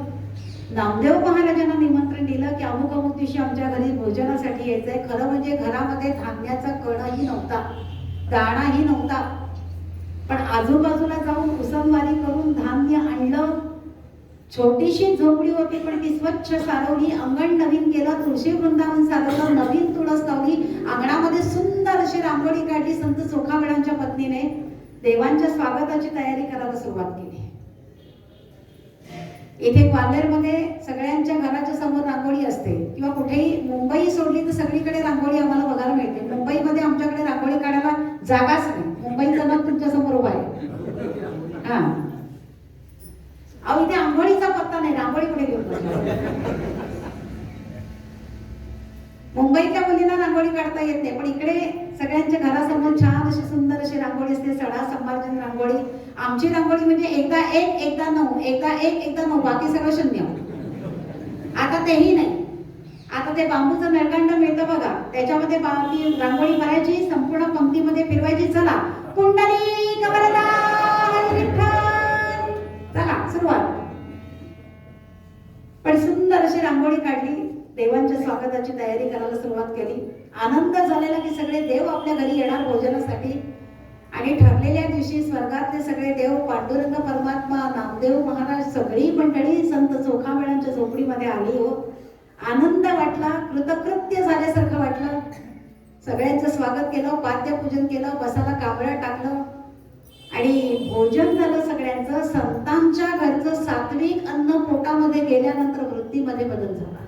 नामदेव महाराजांना निमंत्रण दिलं की अमुक अमुक दिवशी आमच्या घरी भोजनासाठी यायचंय. खरं म्हणजे घरामध्ये धान्याचा कणही नव्हता, दाणाही नव्हता, पण आजूबाजूला जाऊन उसनवारी करून धान्य आणलं. छोटीशी झोपडी होती पण ती स्वच्छ सारवली, अंगण नवीन केलं, तुळशी वृंदावन सारवलं, नवीन तुळस लावली, अंगणामध्ये सुंदर अशी रांगोळी काढली. संत चोखामेळांच्या पत्नीने देवांच्या स्वागताची तयारी करायला सुरुवात केली. इथे ग्वाल्हेरमध्ये सगळ्यांच्या घराच्या समोर रांगोळी असते, किंवा कुठेही मुंबई सोडली तर सगळीकडे रांगोळी आम्हाला बघायला मिळते. मुंबईमध्ये आमच्याकडे रांगोळी काढायला जागाच नाही, मुंबईचं नग तुमच्या समोर उभा आहे. हा अहो इथे आंघोळीचा पत्ता नाही, रांगोळी कुठे घेऊन मुंबईतल्या मुलींना रांगोळी काढता येत नाही, पण इकडे सगळ्यांच्या घरासमोर छान अशी सुंदर अशी रांगोळी असते, सडा संभार्जन रांगोळी. आमची रांगोळी म्हणजे एकदा एक एकदा नऊ, एकदा एक एकदा नऊ, बाकी सगळं शून्य. आता तेही नाही, आता ते बांबूचं नळकांड मिळतं बघा, त्याच्यामध्ये ती रांगोळी भरायची, संपूर्ण पंक्तीमध्ये फिरवायची. चला कुंडली कमलदा चला सुरुवात. पण सुंदर अशी रांगोळी काढली, देवांच्या स्वागताची तयारी करायला सुरुवात केली. आनंद झालेला की सगळे देव आपल्या घरी येणार भोजनासाठी. आणि ठरलेल्या दिवशी स्वर्गातले सगळे देव, पांडुरंग परमात्मा, नामदेव महाराज, सगळी मंडळी संत चोखामेळांच्या झोपडीमध्ये आली. हो, आनंद वाटला, कृतकृत्य झाल्यासारखं वाटलं. सगळ्यांचं स्वागत केलं, पाद्यपूजन केलं, बसाला काबळं टाकलं आणि भोजन झालं सगळ्यांचं. संतांच्या घरचं सात्विक अन्न पोटामध्ये गेल्यानंतर वृत्तीमध्ये बदल झाला.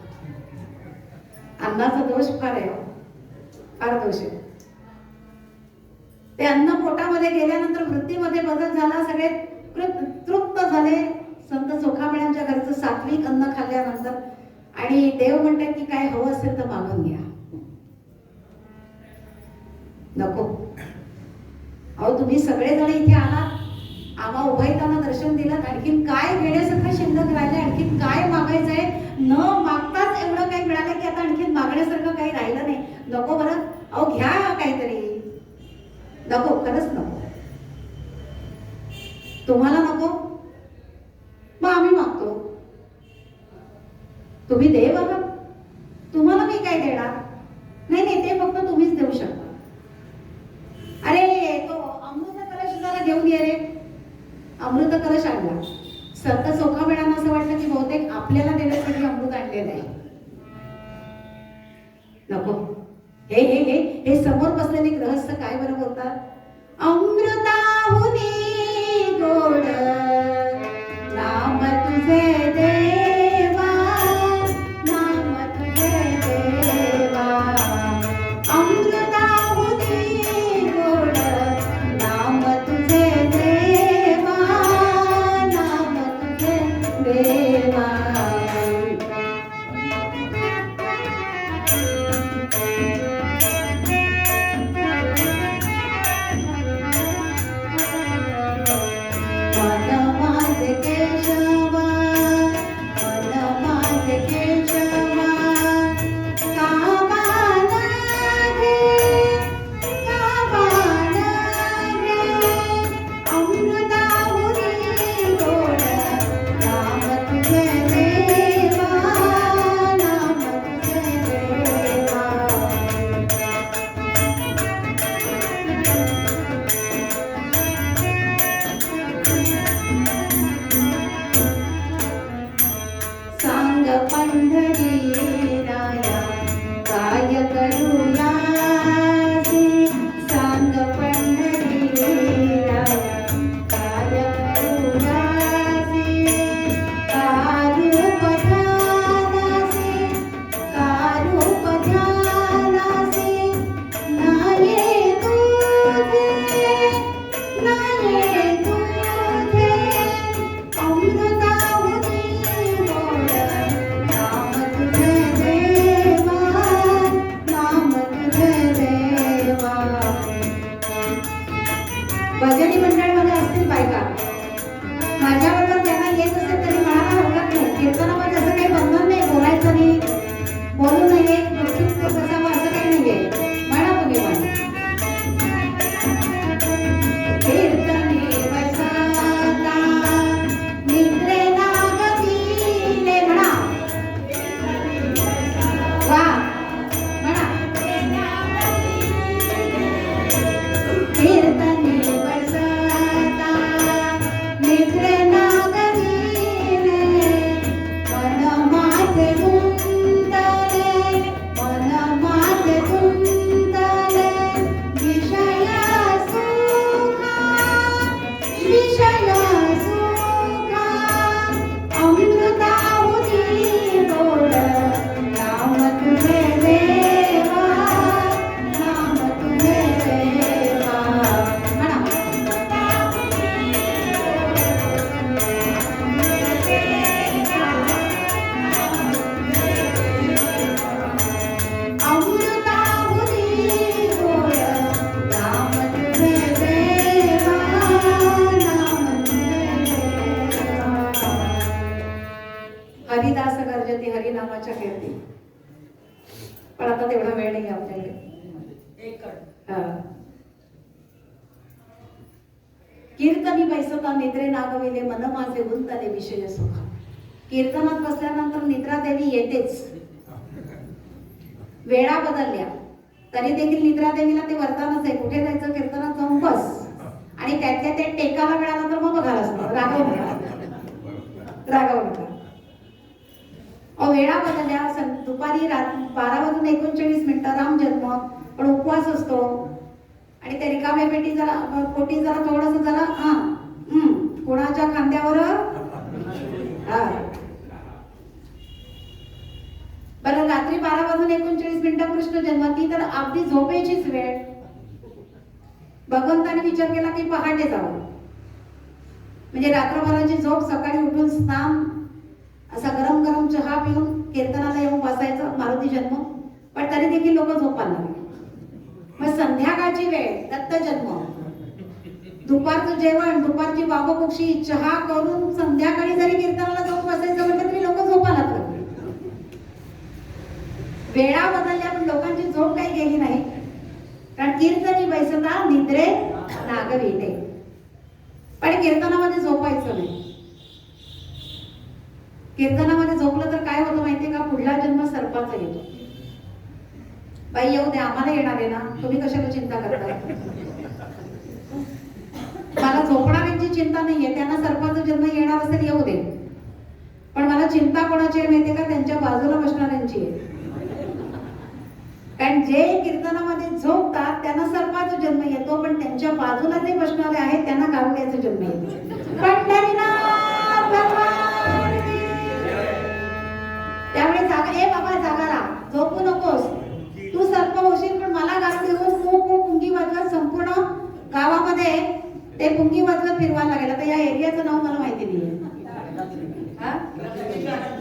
अन्नाचा दोष फार आहे, फार दोष आहे. ते अन्न पोटामध्ये गेल्यानंतर वृत्तीमध्ये बदल झाला, सगळे तृप्त झाले संत चोखामेळांच्या घरचं सात्विक अन्न खाल्ल्यानंतर. आणि देव म्हणतात की काय हवं असेल तर मागून घ्या. नको, अहो तुम्ही सगळेजण इथे आलात, आम्हा उभयतांना दर्शन दिलं, आणखीन काय घेण्यासारखं शिल्लक राहिलंय, आणखीन काय मागायचंय? न मागताच एवढं काही मिळालं की आता आणखीन मागण्यासारखं काही राहिलं नाही. नको बरं, अहो घ्या काहीतरी. नको, खरंच नको. तुम्हाला नको, मग आम्ही मागतो. तुम्ही देव आहात, तुम्हाला मी काय देणार? नाही नाही, ते फक्त तुम्हीच देऊ शकता. अरे तो अमृत कलश जरा घेऊन ये रे. अमृत कलश आणला. संत चोखामेळांना असं वाटलं की बहुतेक आपल्याला देण्यासाठी अमृत आणलेलं आहे. नको, हे हे हे हे समोर बसलेले गृहस्थ काय बरं बोलतात? अमृताहुनी गोड नाम तुझे देवा, नाम तुझे देवा. अमृताहुनी गोड नाम तुझे देवा, नाम तुझे देवा. बघा, माझ्याबरोबर त्यांना येत असेल तरी मला हरकत नाही. कीर्तनामध्ये असं काही बंधन नाही, बोलायचं नाही, बोलू नये, गुपचूप बसावं असं काही नाहीये. म्हणा तुम्ही पण. कीर्तने बसता निद्रे नागविले, म्हणा वा, म्हणा कीर्तने बसता निद्रे नागविले, मन माझे गुंतले, मन माझे गुंतले, विषय सुखा, विषय सुखा, अमृताहुती गोड, नाम तुझे देवा, नाम तुझे देवा. म्हणा अमृताहुती गोड, नाम तुझे देवा, नाम तुझे देवा. हरिदास गर्जते हरिनामाच्या कीर्ती. पण आता तेवढा वेळ नाही आपल्याकडे. हा. कीर्तनी बैसता निद्रे नागविले, मन माझे गुंतले, विषय सुख. कीर्तनात बसल्यानंतर निद्रा देवी येतेच. वेळा बदलल्या तरी देखील निद्रा देवीला ते वरदानच आहे. कुठे जायचं, कीर्तनात जाऊन बस, आणि त्यातल्या ते टेकाला मिळालं तर मग बघायला असतं. रागवू नका, रागवू नका. वेळा बदलल्या. दुपारी 12:39 राम जन्म, पण उपवास असतो आणि ते रिकाम्या पोटी जरा थोडस जरा कोणाच्या खांद्यावर बरं. रात्री 12:39 कृष्ण जन्म, ती तर अगदी झोपेचीच वेळ. भगवंताने विचार केला की पहाटे जावं, म्हणजे रात्रभराची झोप, सकाळी उठून स्नान, असा गरम गरम चहा पिऊन कीर्तनाला येऊन बसायचं. मारुती जन्म. पण तरी देखील लोक झोपायला लागले. मग संध्याकाळची वेळ, दत्त जन्म, दुपारचं जेवण, दुपारची बाबोकुक्षी, चहा करून संध्याकाळी जरी कीर्तनाला जाऊन बसायचं म्हटलं तरी लोक झोपायला लागले. वेळा बदलल्या पण लोकांची झोप काही गेली नाही. कारण कीर्तनी बैसता निद्रे नागविले. पण कीर्तनामध्ये झोपायचं नाही. कीर्तनामध्ये झोपलं तर काय होतं माहितीये का, पुढला जन्म सर्पाचा येतो. बाई येऊ दे, आम्हाला येणार आहे ना, तुम्ही कशाला चिंता करताय. मला झोपणाऱ्यांची चिंता नाहीये, त्यांना सर्पाचा जन्म येणार असेल येऊ दे. पण मला चिंता कोणाची आहे माहितीये का, त्यांच्या बाजूला बसणाऱ्यांची आहे. कारण जे कीर्तनामध्ये झोपतात त्यांना सर्पाचा जन्म येतो, पण त्यांच्या बाजूला जे बसणारे आहेत त्यांना गारुड्याचा जन्म येतो. पंढरीनाथ भगवान की. त्यामुळे जागा, ए बाबा जागा राहा, झोपू नकोस. तू सर्प होशील पण मला गारुड घेऊन पुंगी वाजवत संपूर्ण गावामध्ये ते पुंगी वाजवत फिरवायला लागेल. आता या एरियाचं नाव मला माहिती नाहीये.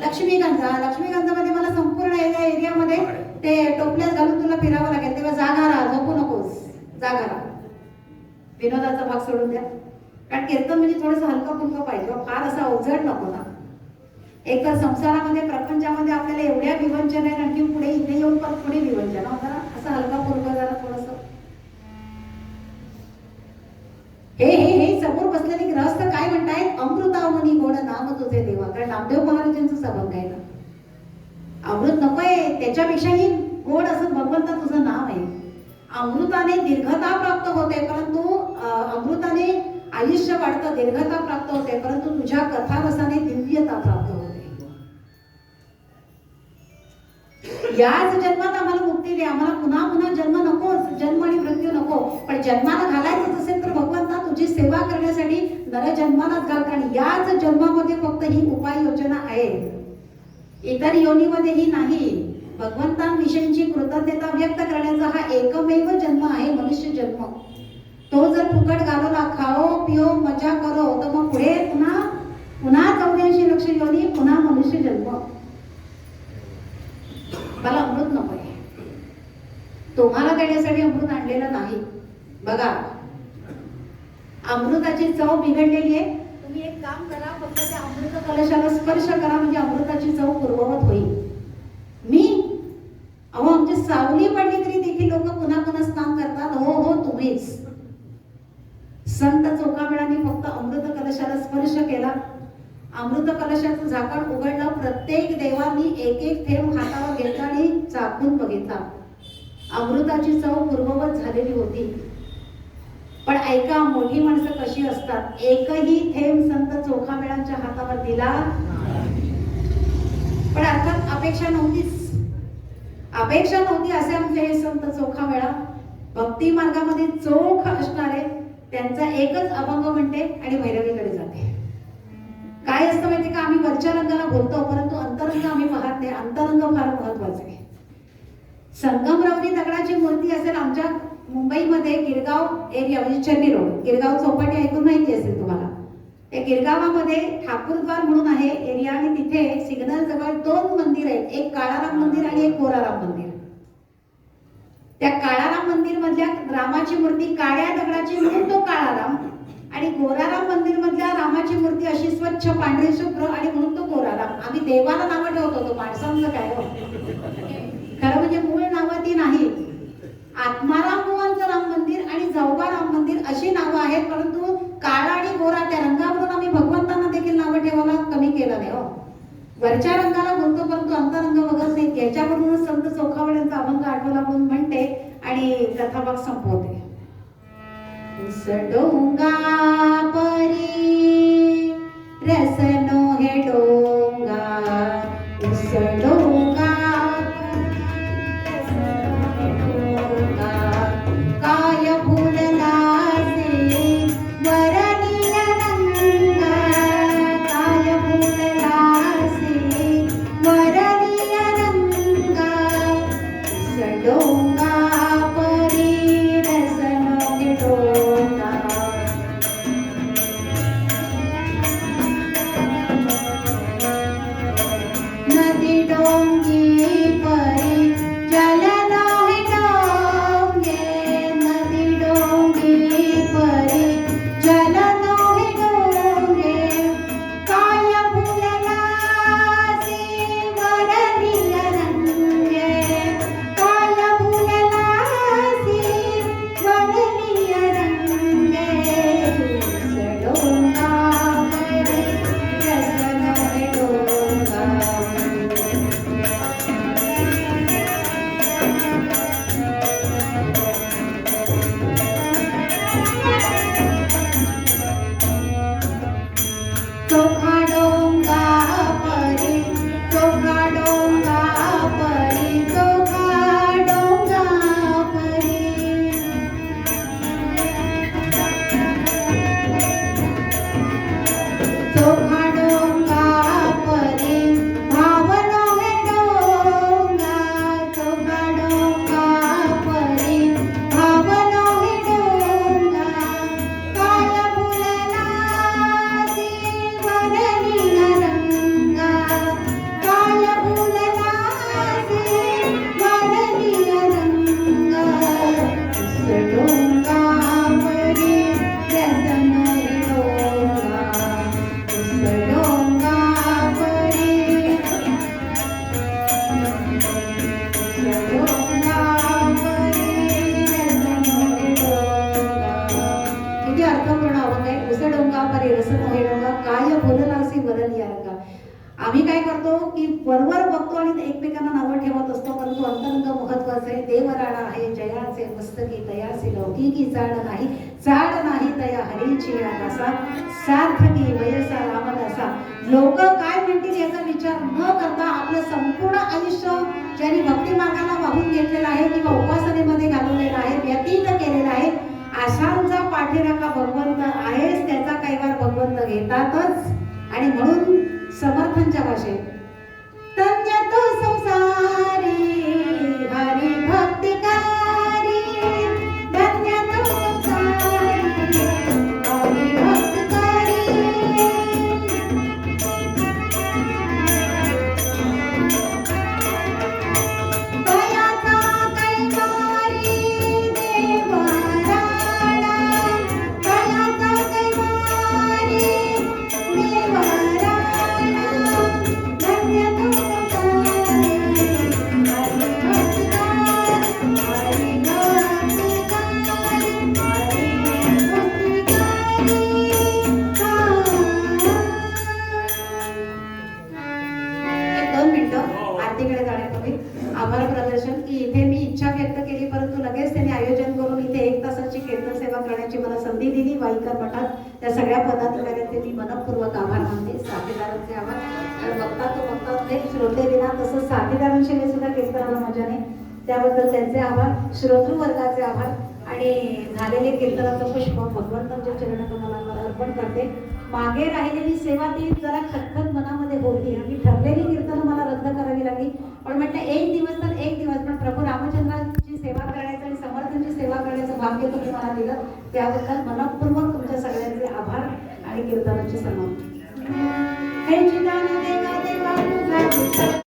लक्ष्मीगंजामध्ये मला संपूर्ण एरियामध्ये ते टोपल्यात घालून तुला फिरावं लागेल. तेव्हा जागा राहा, झोपू नकोस, जागा राहा. विनोदाचा भाग सोडून द्या. कारण कीर्तन म्हणजे थोडंसं हलकं फुलकं पाहिजे, फार असा अवजड नको ना. एक तर संसारामध्ये, प्रपंचामध्ये आपल्याला एवढ्या विवंचन आहेत, आणखी पुढे इथे येऊन परत पुढे विवंचन. जरा असं हलका फुलका, जरा थोडस हे समोर बसलेले ग्रहस्थ काय म्हणतायत, अमृतावनी गोड नाम तुझे देवा. कारण नामदेव महाराजांचं सबंध आहे ना. अमृत नकोय, त्याच्यापेक्षाही गोड असं भगवंता तुझं नाव आहे. अमृताने दीर्घता प्राप्त होते, परंतु अमृताने आयुष्य वाढतं, दीर्घता प्राप्त होते, परंतु तुझ्या कथारसाने दिव्यता प्राप्त होते. याच जन्मात आम्हाला मुक्ती दे, आम्हाला पुन्हा पुन्हा जन्म नकोच, जन्म आणि मृत्यू नको. पण जन्माला घालायचं असेल तर भगवंता तुझी सेवा करण्यासाठी नरजन्मालाच घाल. कारण याच जन्मामध्ये फक्त ही उपाययोजना आहे, इतर योनीमध्ये ही नाही. भगवंतांविषयीची कृतज्ञता व्यक्त करण्याचा हा एकमेव जन्म आहे, मनुष्य जन्म. तो जर फुकट घालवला, खाओ पिओ मजा करो, तर मग पुढे पुन्हा पुन्हा 84 लक्ष योनी, पुन्हा मनुष्य जन्म. मला अमृत नकोय, तुम्हाला देण्यासाठी अमृत आणलेलं नाही. बघा अमृताची चव बिघडलेली आहे. तुम्ही एक काम करा, फक्त त्या अमृत कलशाला स्पर्श करा, म्हणजे अमृताची चव पूर्ववत होईल. अहो आमची सावली पडली तरी देखील लोक पुन्हा पुन्हा स्नान करतात. हो हो तुम्हीच. संत चोखामेळांनी फक्त अमृत कलशाला स्पर्श केला, अमृत कलशाचं झाकण उघडलं, प्रत्येक देवांनी एक एक थेंब हातावर घेतला आणि चाखून बघितला. अमृताची चव पूर्ववत झालेली होती. पण ऐका, मोठी माणसं कशी असतात, एकही थेंब संत चोखामेळांच्या हातावर दिला. पण अर्थात अपेक्षा नव्हतीच, अपेक्षा नव्हती असे आमचे हे संत चोखामेळा. भक्ती मार्गामध्ये चोख असणारे, त्यांचा एकच अभंग म्हणते आणि भैरवीकडे जाते. काय असतं माहिती का, आम्ही वरच्या रंगाला बोलतो परंतु अंतरंग आम्ही पाहत नाही. अंतरंग फार महत्वाचे आहे. संगमरवरी दगडाची मूर्ती असेल आमच्या मुंबईमध्ये गिरगाव एरिया, म्हणजे चन्नी रोड, गिरगाव चौपाटी ऐकून माहिती असेल तुम्हाला. त्या गिरगावामध्ये ठाकूरद्वार म्हणून आहे एरिया, आणि तिथे सिग्नल जवळ 2 मंदिर आहेत, एक काळाराम मंदिर आणि एक गोराराम मंदिर. त्या काळाराम मंदिर मधल्या रामाची मूर्ती काळ्या दगडाची म्हणून तो काळाराम, आणि गोराराम मंदिर मधल्या रामाची मूर्ती अशी स्वच्छ पांढरी शुभ्र आणि म्हणून तो गोराराम. आम्ही देवाला नावं ठेवत होतो, माणसांचं काय हो. खरं म्हणजे मूळ नावं ती नाही. आत्माराम बुवांचं राम मंदिर आणि जवगा राम मंदिर अशी नावं आहेत, परंतु काळा आणि गोरा त्या रंगावरून आम्ही भगवंतांना देखील नावं ठेवायला कमी केलं नाही हो. वरच्या रंगाला बोलतो परंतु अंतरंग बघत नाही. याच्यावरूनच संत चोखामेळ्यांचा अभंग आठवला म्हणून म्हणते आणि कथाभाग संपवते. डोंगा परी रसनो हे डोंगा, उस डोंगा काय फुलला से वरणीय रंगा, काय फुलला से वरणीय रंगा, उस डोंगा परी रसनो हे डोंगा. नदी डोंगी परी जलना है डोंगे, नदी डोंगी परी जलना है डोंगे, काय फुलला से वरणीय रंगे, काय फुलला से वरणीय रंगे, डोंगा परी रसनो है डोंगा. चोखा डोंगा परी, चोखा डोंगा परी, चोखा डोंगा परी. चोखा डोंगा परी भावनो है डोंगा, चोखा डोंगा परी भावनो है डोंगा, काय फुलला से वरणीय रंगा, काय फुलला से वरणीय रंगा, उस डोंगा परी रसनो है डोंगा, उस डोंगा परी, उस डोंगा परी रसनो है डोंगा. किती अर्थपूर्ण अभंग आहे. उस डोंगा परी रसनो है डोंगा, काय फुलला से वरणीय रंगा. आम्ही काय करतो की वरवर बघतो आणि एकमेकांना नावं ठेवत असतो, परंतु अंतरंग महत्वाचं आहे. देवराणा आहे जयाचे मस्तकी तयासी लौकिकी चाड नाही, चाड नाही तया हरीची आसा, सार्थकी वयसा रामदासा. लोक काय म्हणतील याचा विचार न करता आपलं संपूर्ण आयुष्य ज्यांनी भक्ती मार्गाला वाहून घेतलेलं आहे किंवा उपासनेमध्ये घालवलेलं आहे, व्यतीत केलेलं आहे, आशांचा पाठीराखा भगवंत आहेच, त्याचा कैवार भगवंत घेतातच. आणि म्हणून समर्थांच्या भाषेत तन्य तो संसारी हरी भक्तिकारी, धन्य तो संसारी हरी भक्तिकारी. दयाचा कैवारी देवराणा, दयाचा करण्याची मला संधी दिली वाईकर मठात. त्या सगळ्या पदाधिकाऱ्यांचे मी मनपूर्वक आभार मानते. साथीदारांचे आभार. आणि बघता ते श्रोते विना तसंच साथीदारांशी मी सुद्धा कीर्तनाला मजा नाही, त्याबद्दल त्यांचे आभार. श्रोतृ वर्गाचे आभार. आणि झालेले कीर्तनाचं पुष्प भगवंतांच्या चरणकमलांना अर्पण करते. मागे राहिलेली सेवा ती जरा खतखत मनामध्ये होती आणि ठरलेली कीर्तन मला रद्द करावी लागली. पण म्हटलं एक दिवस तर एक दिवस, पण प्रभू रामचंद्राची सेवा करायचं आणि समर्थांची सेवा करण्याचं भाग्य तुम्ही मला दिलं, त्याबद्दल मनपूर्वक तुमच्या सगळ्यांचे आभार आणि कीर्तनाची समाप्ती. हे चिदानंद देवा देवा तुझा